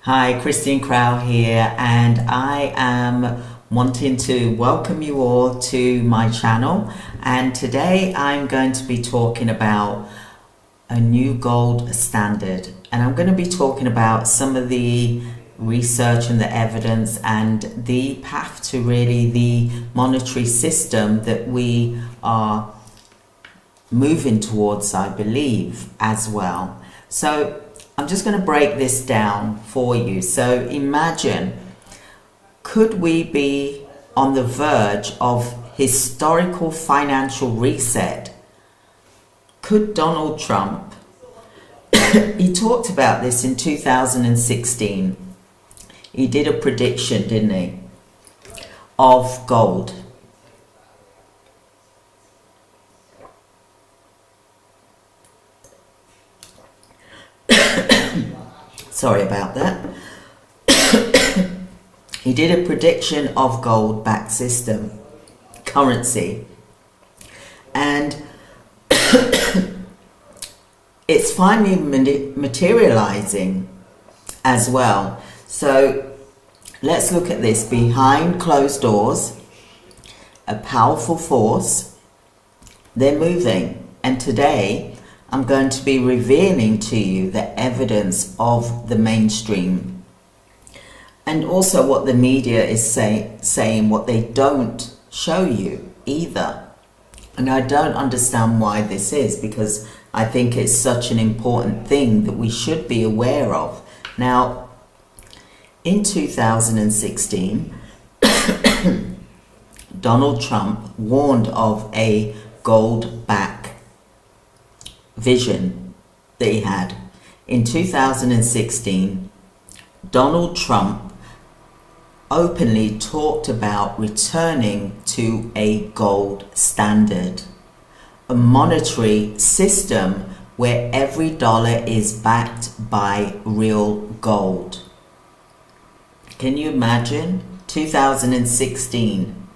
Hi, Christine Crow here, and I am wanting to welcome you all to my channel. And today I'm going to be talking about a new gold standard, and I'm going to be talking about some of the research and the evidence and the path to really the monetary system that we are moving towards, I believe, as well. So I'm just going to break this down for you. So imagine, could we be on the verge of historical financial reset? Could Donald Trump, he talked about this in 2016. He did a prediction, didn't he, of gold. Sorry about that. He did a prediction of gold-backed system, currency, and it's finally materializing as well. So let's look at this. Behind closed doors, a powerful force, they're moving, and today I'm going to be revealing to you the evidence of the mainstream and also what the media is saying, what they don't show you either. And I don't understand why this is, because I think it's such an important thing that we should be aware of. Now, in 2016, Donald Trump warned of a gold back vision that he had. In 2016, Donald Trump openly talked about returning to a gold standard, a monetary system where every dollar is backed by real gold. Can you imagine? 2016.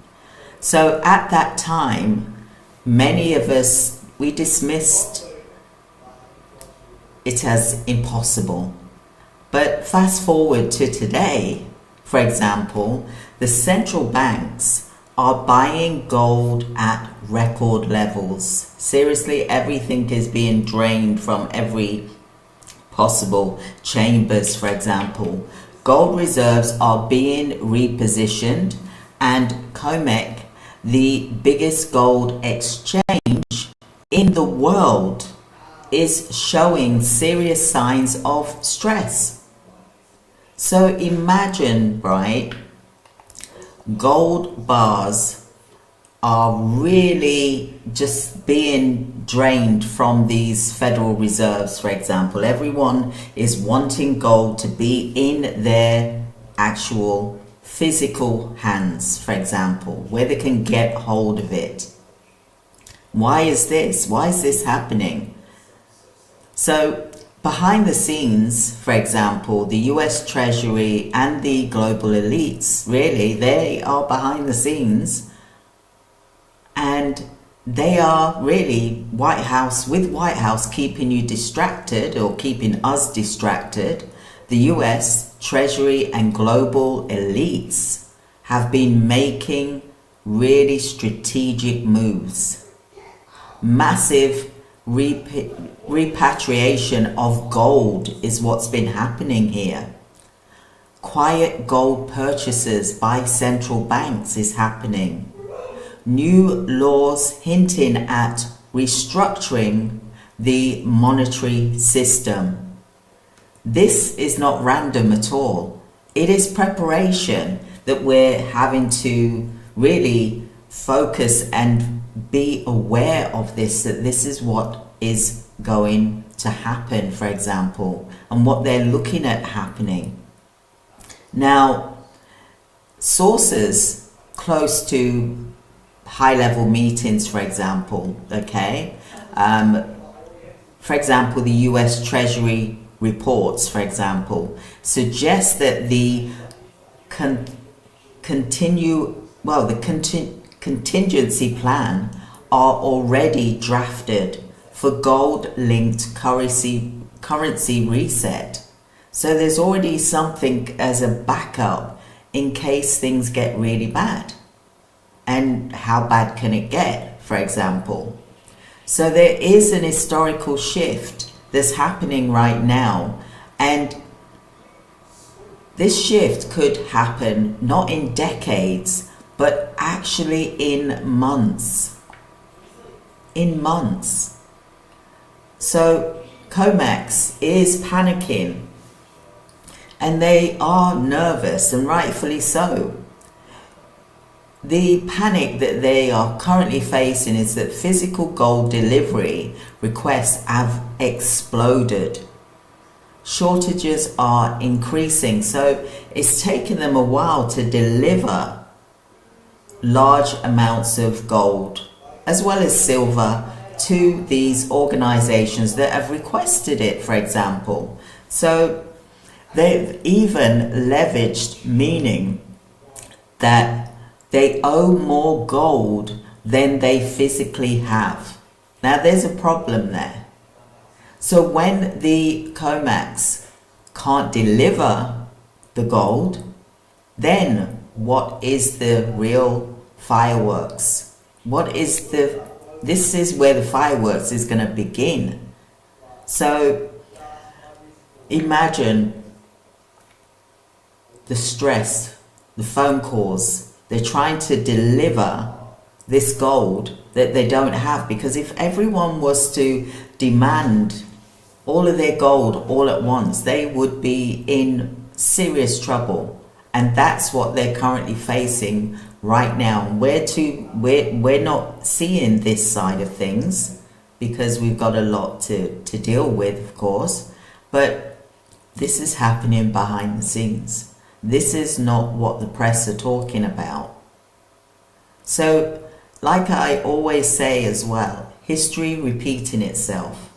So at that time, many of us, we dismissed it as impossible. But fast forward to today, for example, the central banks are buying gold at record levels. Seriously, everything is being drained from every possible chambers, for example. Gold reserves are being repositioned, and COMEX, the biggest gold exchange in the world, is showing serious signs of stress. So imagine, right, gold bars are really just being drained from these Federal Reserves, for example. Everyone is wanting gold to be in their actual physical hands, for example, where they can get hold of it. Why is this? Why is this happening? So behind the scenes, for example, the US Treasury and the global elites, really, they are behind the scenes, and they are really White House keeping you distracted, or keeping us distracted. The US Treasury and global elites have been making really strategic moves. Massive repatriation of gold is what's been happening here. Quiet gold purchases by central banks is happening. New laws hinting at restructuring the monetary system. This is not random at all. It is preparation that we're having to really focus and be aware of this, that this is what is going to happen, for example, and what they're looking at happening. Now, sources close to high-level meetings, for example, okay, for example, the US Treasury reports, for example, suggest that the contingency plan are already drafted for gold-linked currency reset. So there's already something as a backup in case things get really bad. And how bad can it get, for example? So there is an historical shift that's happening right now, and this shift could happen not in decades, but actually in months. In months. So COMEX is panicking, and they are nervous, and rightfully so. The panic that they are currently facing is that physical gold delivery requests have exploded. Shortages are increasing, so it's taken them a while to deliver large amounts of gold as well as silver to these organizations that have requested it, for example. So they've even leveraged, meaning that they owe more gold than they physically have. Now there's a problem there. So when the COMEX can't deliver the gold, then what is the real fireworks? This is where the fireworks is going to begin. So imagine the stress, the phone calls. They're trying to deliver this gold that they don't have, because if everyone was to demand all of their gold all at once, they would be in serious trouble. And that's what they're currently facing right now. We're not seeing this side of things because we've got a lot to deal with, of course, but this is happening behind the scenes. This is not what the press are talking about. So, like I always say as well, history repeating itself.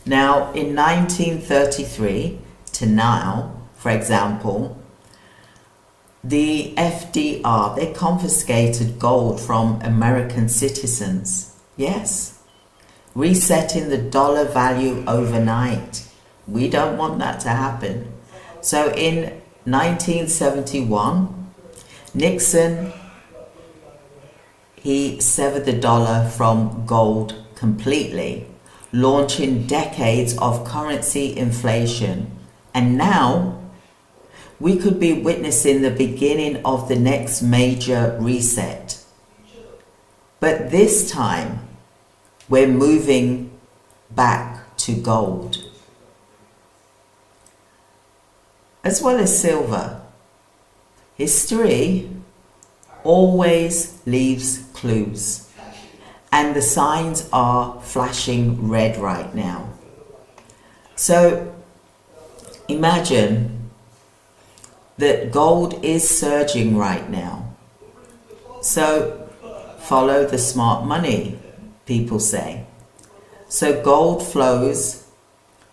Now, in 1933 to now, for example, the FDR, they confiscated gold from American citizens. Yes. Resetting the dollar value overnight. We don't want that to happen. So in 1971, Nixon, he severed the dollar from gold completely, launching decades of currency inflation. And now we could be witnessing the beginning of the next major reset. But this time, we're moving back to gold, as well as silver. History always leaves clues, and the signs are flashing red right now. So imagine that gold is surging right now. So follow the smart money, people say. So gold flows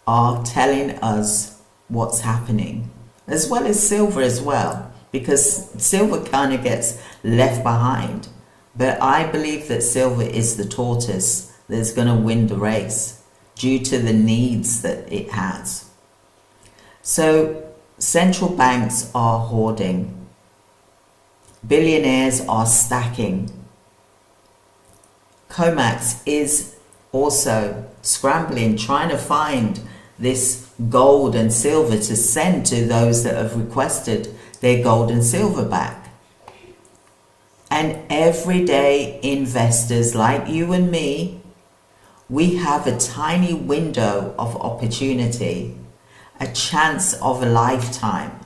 are telling us what's happening, as well as silver as well, because silver kind of gets left behind. But I believe that silver is the tortoise that's going to win the race due to the needs that it has. So central banks are hoarding. Billionaires are stacking. COMEX is also scrambling, trying to find this gold and silver to send to those that have requested their gold and silver back. And everyday investors like you and me, we have a tiny window of opportunity, a chance of a lifetime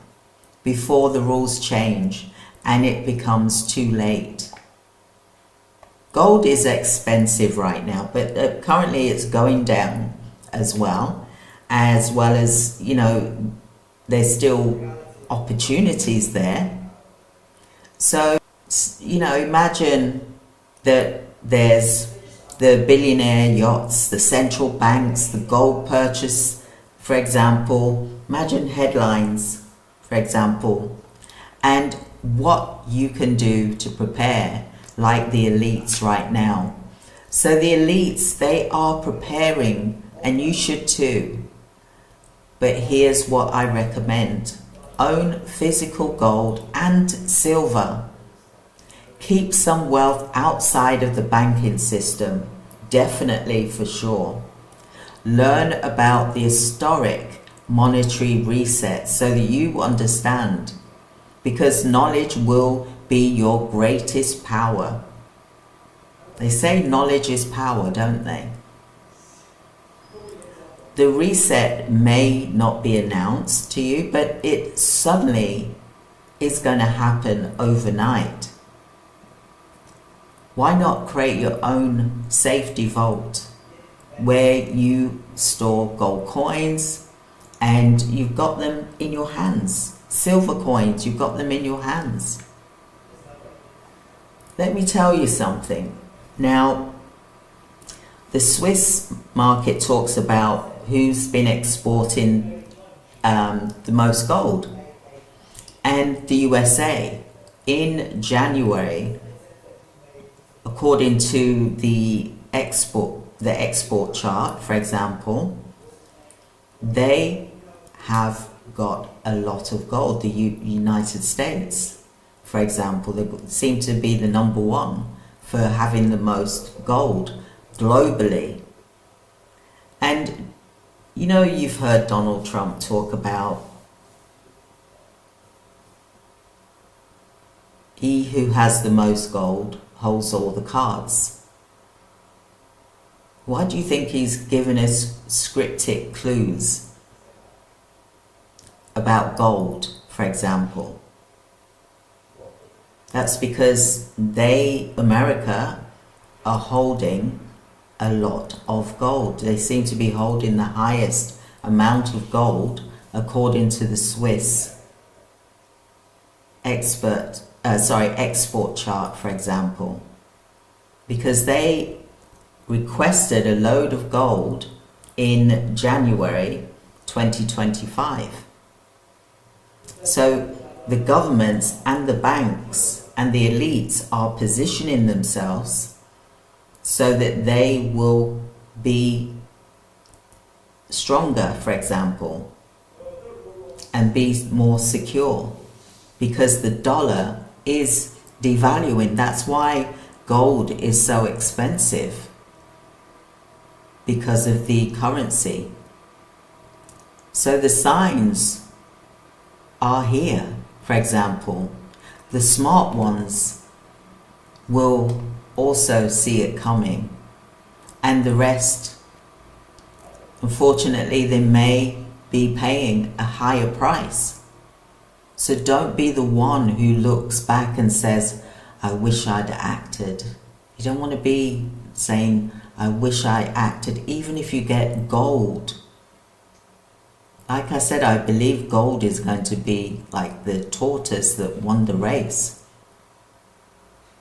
before the rules change and it becomes too late. Gold is expensive right now, but currently it's going down as well as, you know, there's still opportunities there. So, you know, imagine that there's the billionaire yachts, the central banks, the gold purchase, for example. Imagine headlines, for example, and what you can do to prepare, like the elites right now. So the elites, they are preparing, and you should too, But here's what I recommend. Own physical gold and silver. Keep some wealth outside of the banking system, definitely for sure. Learn about the historic monetary reset so that you understand, because knowledge will be your greatest power. They say knowledge is power, don't they? The reset may not be announced to you, but it suddenly is going to happen overnight. Why not create your own safety vault where you store gold coins and you've got them in your hands? Silver coins, you've got them in your hands. Let me tell you something. Now, the Swiss market talks about who's been exporting the most gold, and the USA. In January, according to the export chart, for example, they have got a lot of gold. The United States, for example, they seem to be the number one for having the most gold globally. And you know, you've heard Donald Trump talk about he who has the most gold holds all the cards. Why do you think he's given us cryptic clues about gold, for example? That's because America, are holding a lot of gold. They seem to be holding the highest amount of gold according to the Swiss export chart, for example, because they requested a load of gold in January 2025. So the governments and the banks and the elites are positioning themselves so that they will be stronger, for example, and be more secure, because the dollar is devaluing. That's why gold is so expensive, because of the currency. So the signs are here. For example, the smart ones will also see it coming, and the rest, unfortunately, they may be paying a higher price. So don't be the one who looks back and says, I wish I'd acted. You don't want to be saying, I wish I acted, even if you get gold. Like I said, I believe gold is going to be like the tortoise that won the race,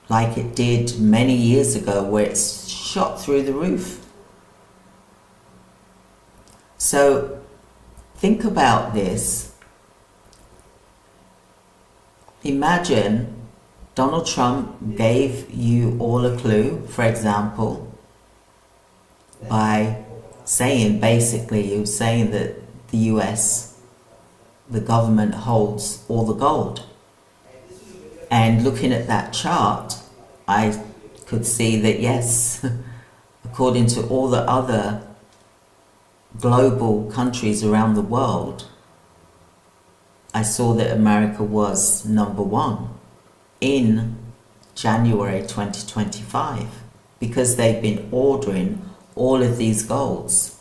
like it did many years ago, where it shot through the roof. So think about this. Imagine Donald Trump gave you all a clue, for example, by saying, basically, he was saying that the US, the government, holds all the gold. And looking at that chart, I could see that yes, according to all the other global countries around the world, I saw that America was number one in January 2025, because they've been ordering all of these golds.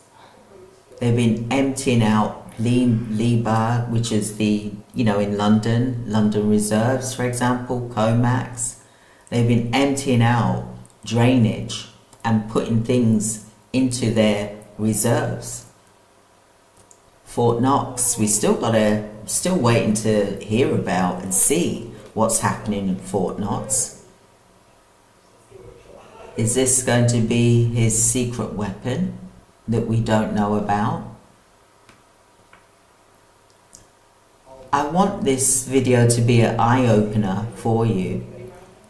They've been emptying out Liba, which is the, in London reserves, for example, COMEX. They've been emptying out drainage and putting things into their reserves. Fort Knox, we still waiting to hear about and see what's happening in Fort Knox. Is this going to be his secret weapon that we don't know about? I want this video to be an eye-opener for you.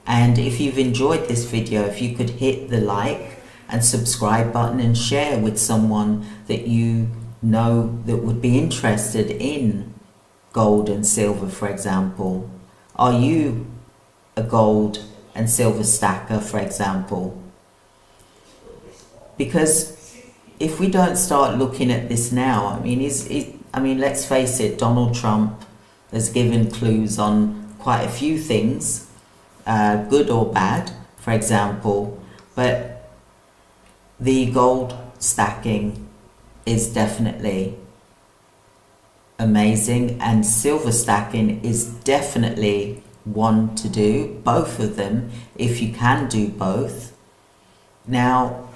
And if you've enjoyed this video, if you could hit the like and subscribe button and share with someone that you know that would be interested in gold and silver, for example? Are you a gold and silver stacker, for example? Because if we don't start looking at this now, I mean, let's face it, Donald Trump has given clues on quite a few things, good or bad, for example, but the gold stacking is definitely amazing, and silver stacking is definitely one to do, both of them, if you can do both. Now,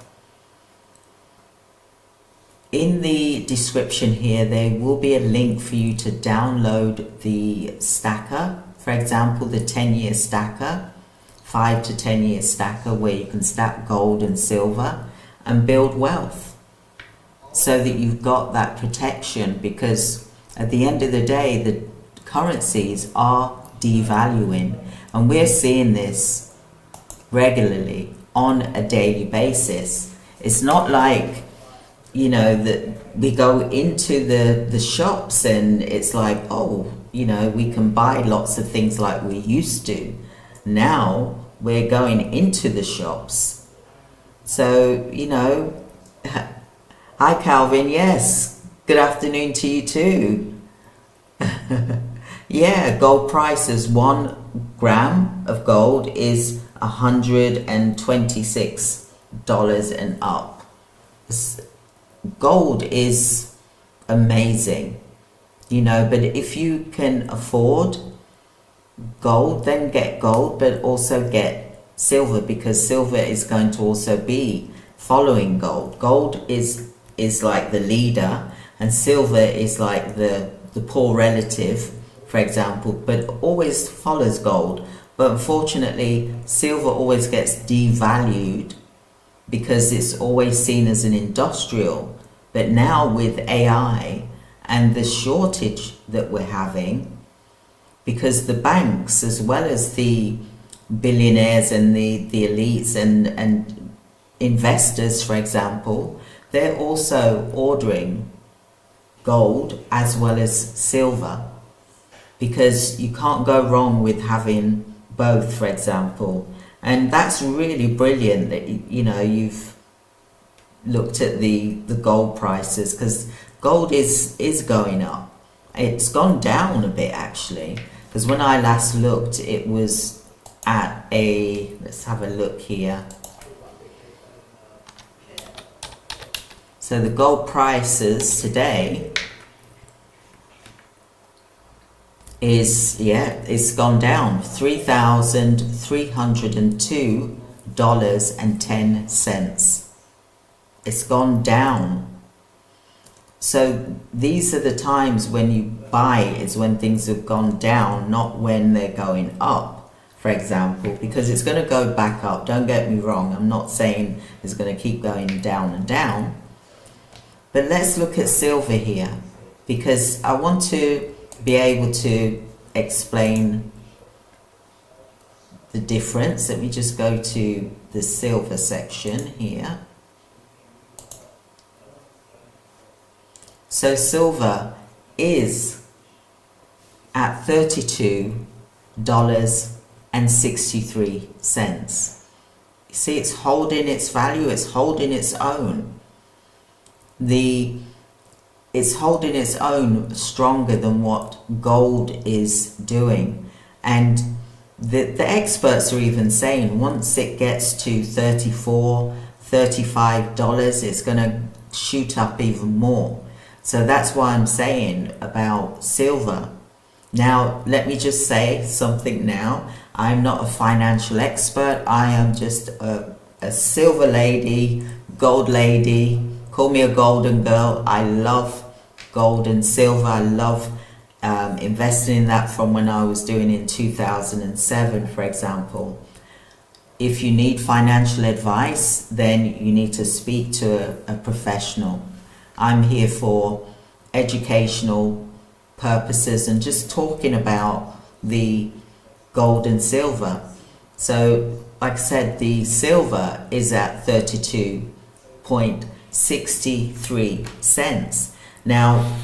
in the description here, there will be a link for you to download the stacker. For example, the 10-year stacker, 5 to 10-year stacker, where you can stack gold and silver and build wealth, so that you've got that protection. Because at the end of the day, the currencies are devaluing, and we're seeing this regularly on a daily basis. It's not like, you know, that we go into the shops and it's like, oh, you know, we can buy lots of things like we used to. Now we're going into the shops. So, you know, hi Calvin, yes, good afternoon to you too. Yeah, gold prices, 1 gram of gold is $126 and up. Gold is amazing, you know, but if you can afford gold, then get gold, but also get silver, because silver is going to also be following gold. Gold is like the leader, and silver is like the poor relative, for example, but always follows gold. But unfortunately, silver always gets devalued because it's always seen as an industrial. But now with AI and the shortage that we're having, because the banks, as well as the billionaires and the elites and investors, for example, they're also ordering gold as well as silver, because you can't go wrong with having both, for example. And that's really brilliant that, you know, you've looked at the gold prices, because gold is going up. It's gone down a bit actually, because when I last looked, it was at a, let's have a look here. So the gold prices today is, yeah, it's gone down, $3,302.10. It's gone down. So these are the times when you buy, is when things have gone down, not when they're going up, for example, because it's going to go back up. Don't get me wrong, I'm not saying it's going to keep going down and down. But let's look at silver here, because I want to be able to explain the difference. Let me just go to the silver section here. So silver is at $32.63. You see, it's holding its value, it's holding its own. It's holding its own stronger than what gold is doing. And the experts are even saying once it gets to $34, $35, it's going to shoot up even more. So that's why I'm saying about silver. Now, let me just say something now. I'm not a financial expert. I am just a silver lady, gold lady. Call me a golden girl. I love gold and silver. I love investing in that from when I was doing in 2007, for example. If you need financial advice, then you need to speak to a professional. I'm here for educational purposes and just talking about the gold and silver. So, like I said, the silver is at 32.63 cents. Now,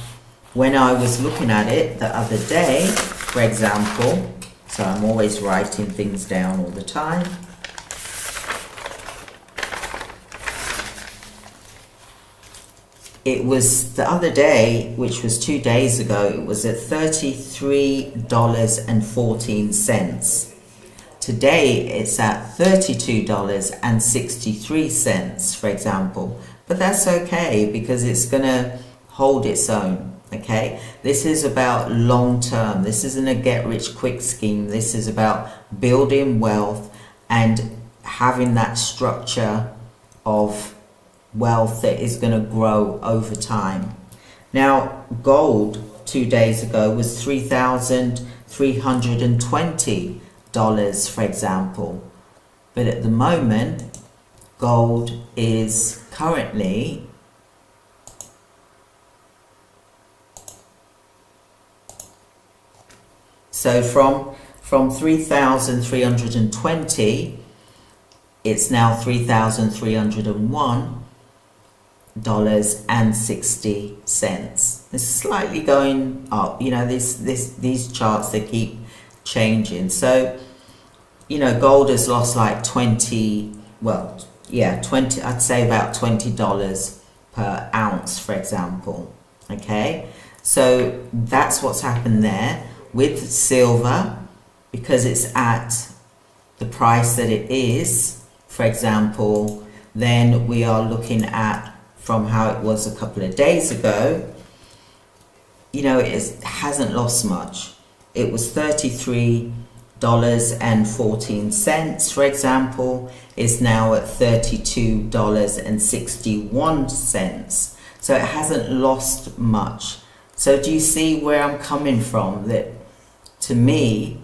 when I was looking at it the other day, for example, so I'm always writing things down all the time. It was the other day, which was 2 days ago, it was at $33.14. Today it's at $32.63, for example. But that's okay because it's going to hold its own, okay? This is about long term. This isn't a get rich quick scheme. This is about building wealth and having that structure of wealth that is going to grow over time. Now, gold 2 days ago was $3,320, for example. But at the moment, gold is currently from 3,320, it's now $3,301.60. It's slightly going up. You know, these charts, they keep changing. So, you know, gold has lost like 20, I'd say about $20 per ounce, for example. Okay, so that's what's happened there. With silver, because it's at the price that it is, for example, then we are looking at from how it was a couple of days ago. You know, it hasn't lost much. It was $33.14, for example, is now at $32.61. So it hasn't lost much. So do you see where I'm coming from? That to me,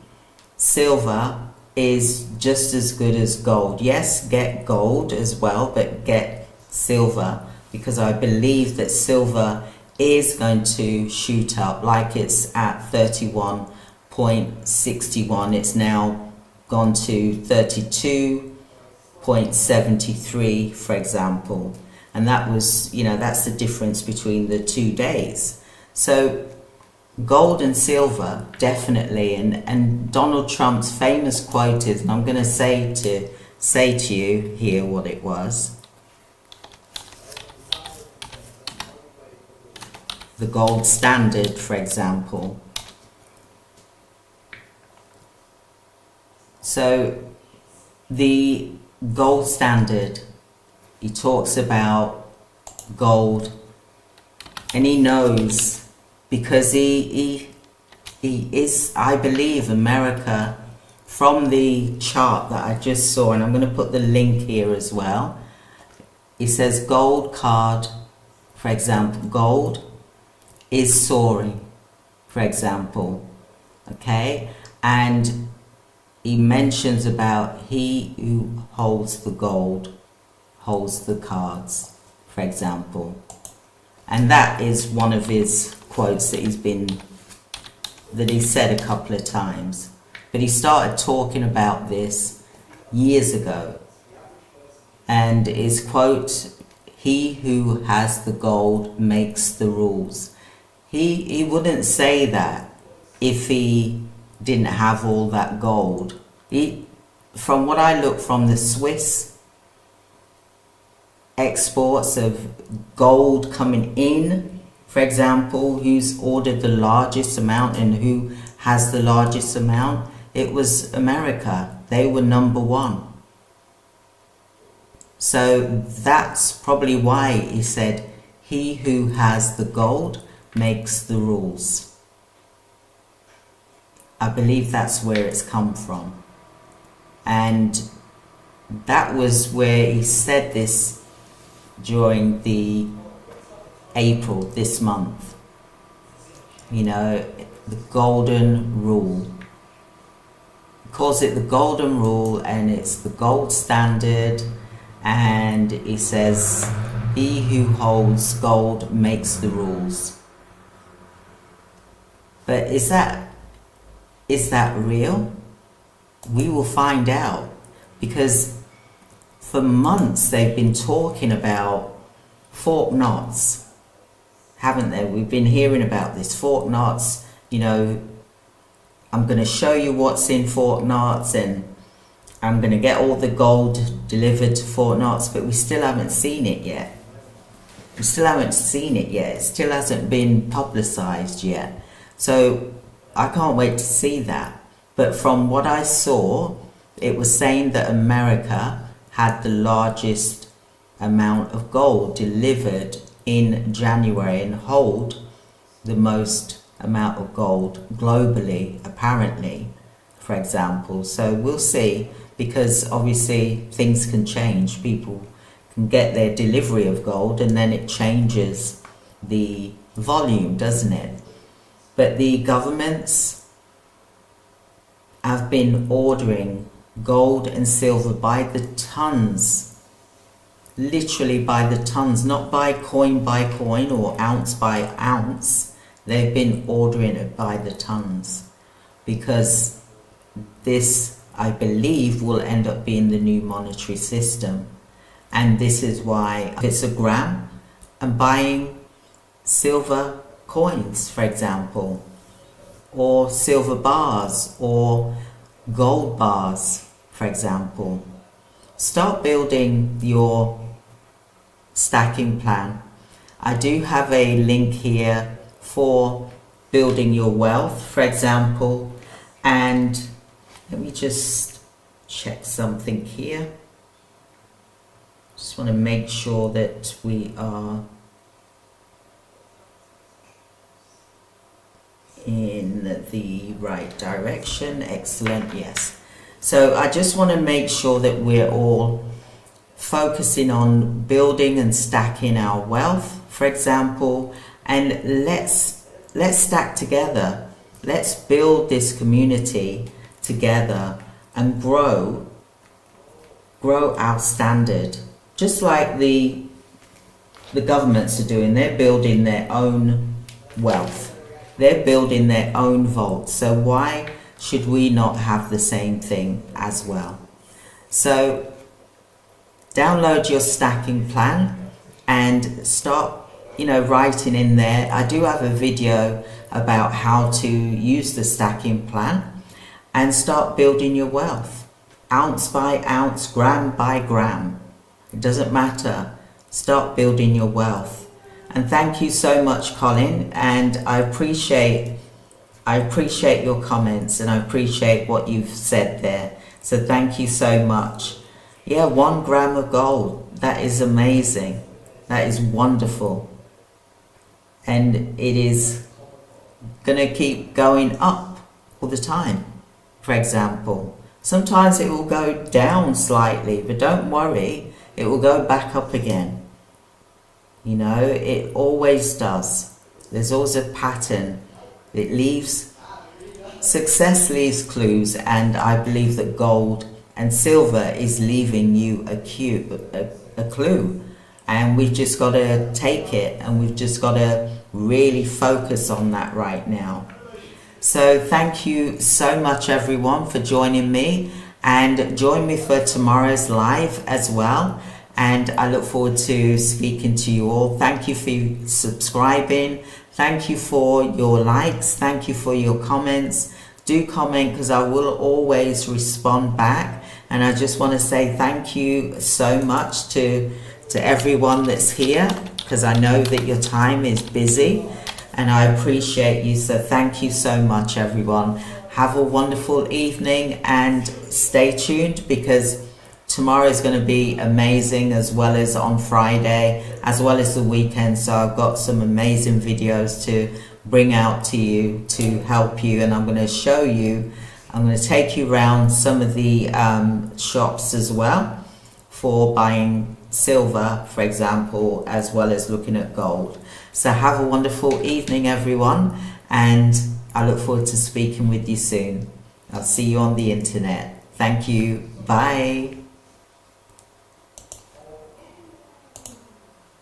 silver is just as good as gold. Yes, get gold as well, but get silver, because I believe that silver is going to shoot up. Like it's at 31.61. It's now gone to 32.73, for example. And that was, you know, that's the difference between the 2 days. So gold and silver, definitely. And Donald Trump's famous quote is, and I'm going to say to you here what it was. The gold standard, for example. So the gold standard, he talks about gold, and he knows, because he is, I believe, America, from the chart that I just saw, and I'm going to put the link here as well. He says gold card, for example, gold is soaring, for example, okay? And he mentions about he who holds the gold holds the cards, for example. And that is one of his quotes that he said a couple of times. But he started talking about this years ago. And his quote, he who has the gold makes the rules. He wouldn't say that if he didn't have all that gold. From what I look from the Swiss exports of gold coming in, for example, who's ordered the largest amount and who has the largest amount, it was America. They were number one. So that's probably why he said, he who has the gold makes the rules. I believe that's where it's come from. And that was where he said this during the April, this month. You know, the golden rule. He calls it the golden rule, and it's the gold standard. And he says, he who holds gold makes the rules. But is that real? We will find out, because for months they've been talking about Fort Knox, haven't they? We've been hearing about this Fort Knox, you know, I'm going to show you what's in Fort Knox, and I'm going to get all the gold delivered to Fort Knox, but we still haven't seen it yet. We still haven't seen it yet. It still hasn't been publicized yet. So I can't wait to see that. But from what I saw, it was saying that America had the largest amount of gold delivered in January and hold the most amount of gold globally, apparently, for example. So we'll see, because obviously things can change. People can get their delivery of gold and then it changes the volume, doesn't it? But the governments have been ordering gold and silver by the tons, literally by the tons, not by coin or ounce by ounce. They've been ordering it by the tons, because this, I believe, will end up being the new monetary system. And this is why, if it's a gram, I'm buying silver coins, for example, or silver bars, or gold bars, for example. Start building your stacking plan. I do have a link here for building your wealth, for example, and let me just check something here. Just want to make sure that we are in the right direction. Excellent, yes. So I just want to make sure that we're all focusing on building and stacking our wealth, for example, and let's stack together. Let's build this community together and grow our standard, just like the governments are doing. They're building their own wealth. They're building their own vaults. So why should we not have the same thing as well? So download your stacking plan and start, writing in there. I do have a video about how to use the stacking plan and start building your wealth. Ounce by ounce, gram by gram. It doesn't matter. Start building your wealth. And thank you so much, Colin. And I appreciate your comments, and I appreciate what you've said there. So thank you so much. Yeah, 1 gram of gold. That is amazing. That is wonderful. And it is going to keep going up all the time, for example. Sometimes it will go down slightly, but don't worry, it will go back up again. It always does. There's always a pattern. It leaves, success leaves clues, and I believe that gold and silver is leaving you a clue. And we've just got to take it, and we've just got to really focus on that right now. So thank you so much, everyone, for joining me, and join me for tomorrow's live as well. And I look forward to speaking to you all. Thank you for subscribing. Thank you for your likes. Thank you for your comments. Do comment, because I will always respond back. And I just want to say thank you so much to everyone that's here, because I know that your time is busy and I appreciate you. So thank you so much, everyone. Have a wonderful evening and stay tuned, because tomorrow is going to be amazing, as well as on Friday, as well as the weekend. So I've got some amazing videos to bring out to you to help you, and I'm going to take you around some of the shops as well for buying silver, for example, as well as looking at gold. So have a wonderful evening, everyone, and I look forward to speaking with you soon. I'll see you on the internet. Thank you. Bye.